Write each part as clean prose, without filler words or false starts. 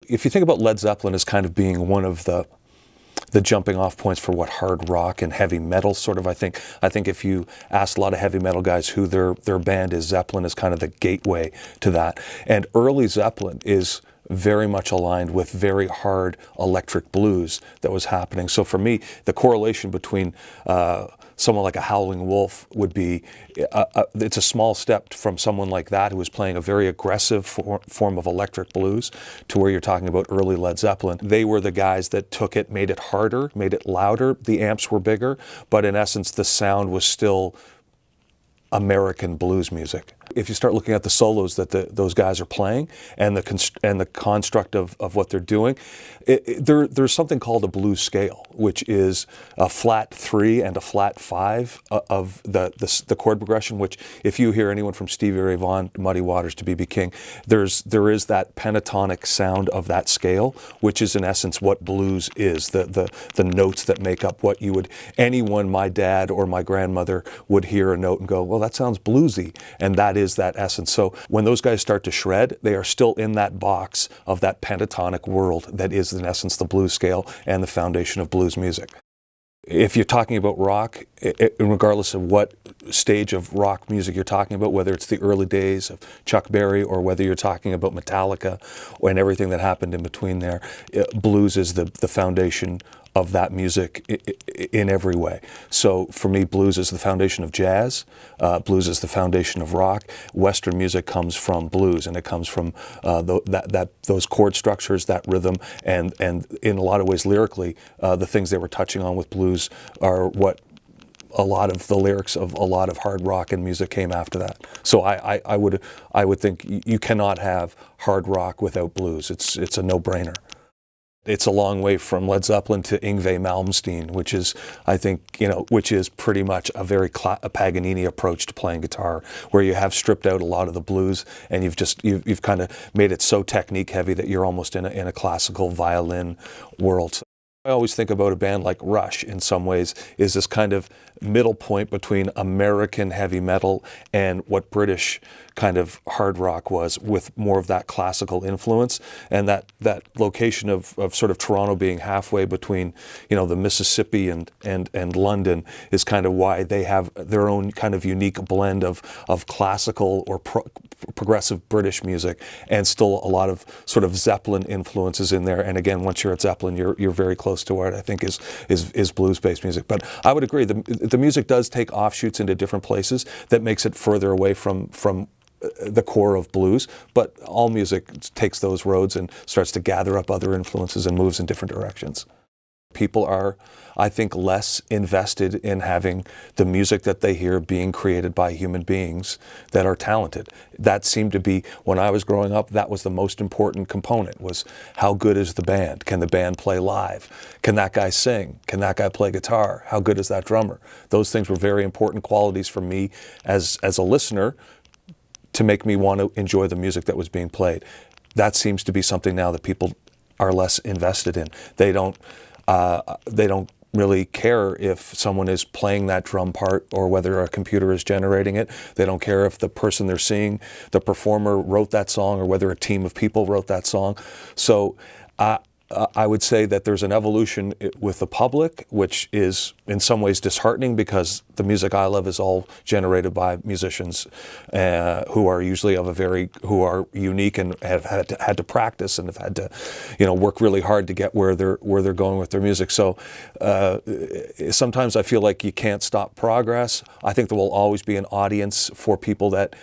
if you think about Led Zeppelin as kind of being one of the jumping off points for what hard rock and heavy metal sort of, I think if you ask a lot of heavy metal guys who their band is, Zeppelin is kind of the gateway to that. And early Zeppelin is very much aligned with very hard electric blues that was happening. So for me, the correlation between someone like a Howling Wolf would be, it's a small step from someone like that who was playing a very aggressive form of electric blues to where you're talking about early Led Zeppelin. They were the guys that took it, made it harder, made it louder. The amps were bigger, but in essence, the sound was still American blues music. If you start looking at the solos that those guys are playing and the construct of what they're doing, there's something called a blues scale, which is a flat 3 and a flat 5 of the chord progression. Which, if you hear anyone from Stevie Ray Vaughan, Muddy Waters to B.B. King, there is that pentatonic sound of that scale, which is in essence what blues is. The notes that make up what you would, anyone, my dad or my grandmother, would hear a note and go, well, that sounds bluesy, and that is that essence. So when those guys start to shred, they are still in that box of that pentatonic world that is in essence the blues scale and the foundation of blues music. If you're talking about rock, regardless of what stage of rock music you're talking about, whether it's the early days of Chuck Berry or whether you're talking about Metallica and everything that happened in between there, blues is the foundation of that music in every way. So for me, blues is the foundation of jazz. Blues is the foundation of rock. Western music comes from blues, and it comes from those chord structures, that rhythm, and in a lot of ways lyrically, the things they were touching on with blues are what a lot of the lyrics of a lot of hard rock and music came after that. So I would think you cannot have hard rock without blues. It's a no-brainer. It's a long way from Led Zeppelin to Yngwie Malmsteen, which is, I think, which is pretty much a very a Paganini approach to playing guitar, where you have stripped out a lot of the blues and you've kind of made it so technique heavy that you're almost in a classical violin world. I always think about a band like Rush in some ways is this kind of middle point between American heavy metal and what British kind of hard rock was, with more of that classical influence, and that location of sort of Toronto being halfway between the Mississippi and London is kind of why they have their own kind of unique blend of classical or progressive British music, and still a lot of sort of Zeppelin influences in there. And again, once you're at Zeppelin, you're very close to what I think is blues-based music. But I would agree, the music does take offshoots into different places that makes it further away from the core of blues, but all music takes those roads and starts to gather up other influences and moves in different directions. People are, I think, less invested in having the music that they hear being created by human beings that are talented. That seemed to be, when I was growing up, that was the most important component, was how good is the band? Can the band play live? Can that guy sing? Can that guy play guitar? How good is that drummer? Those things were very important qualities for me as a listener to make me want to enjoy the music that was being played. That seems to be something now that people are less invested in. They don't really care if someone is playing that drum part or whether a computer is generating it. They don't care if the person they're seeing, the performer, wrote that song or whether a team of people wrote that song. So I would say that there's an evolution with the public, which is in some ways disheartening, because the music I love is all generated by musicians who are usually who are unique and have had to practice and have had to, work really hard to get where they're going with their music. So sometimes I feel like you can't stop progress. I think there will always be an audience for people that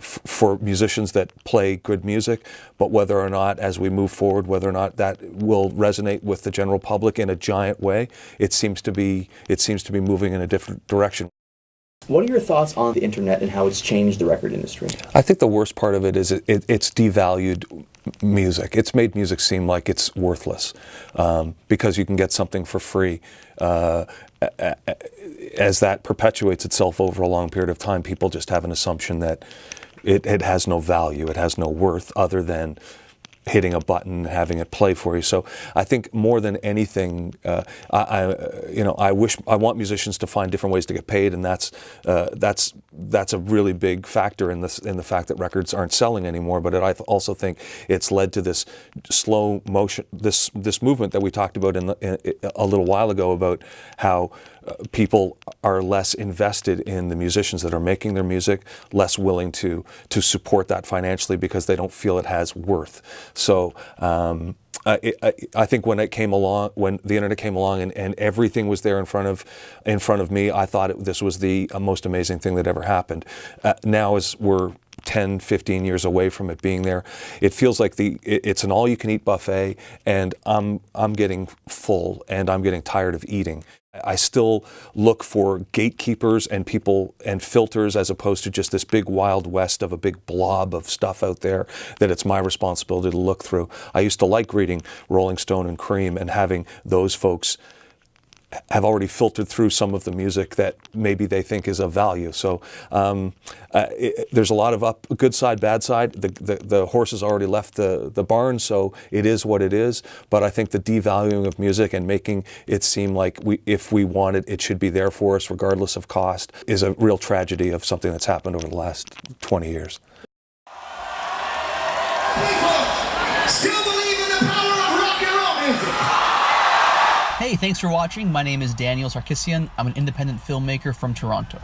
for musicians that play good music, but whether or not, as we move forward, whether or not that will resonate with the general public in a giant way, it seems to be moving in a different direction. What are your thoughts on the internet and how it's changed the record industry? I think the worst part of it is it's devalued music. It's made music seem like it's worthless because you can get something for free. As that perpetuates itself over a long period of time, people just have an assumption that it has no value, it has no worth other than hitting a button and having it play for you. So I think more than anything, I want musicians to find different ways to get paid, and that's a really big factor in the fact that records aren't selling anymore. But I also think it's led to this slow motion, this movement that we talked about a little while ago about how people are less invested in the musicians that are making their music, less willing to support that financially because they don't feel it has worth. So I think when the internet came along and everything was there in front of me, I thought this was the most amazing thing that ever happened. Now, as we're 10, 15 years away from it being there, it feels like it's an all-you-can-eat buffet, and I'm getting full and I'm getting tired of eating. I still look for gatekeepers and people and filters as opposed to just this big wild west of a big blob of stuff out there that it's my responsibility to look through. I used to like reading Rolling Stone and Cream and having those folks have already filtered through some of the music that maybe they think is of value. So there's a lot of good side, bad side. The horse has already left the barn, so it is what it is. But I think the devaluing of music and making it seem like if we want it, it should be there for us regardless of cost is a real tragedy of something that's happened over the last 20 years. People still believe in the power of rock and roll music. Hey, thanks for watching. My name is Daniel Sarkisian. I'm an independent filmmaker from Toronto.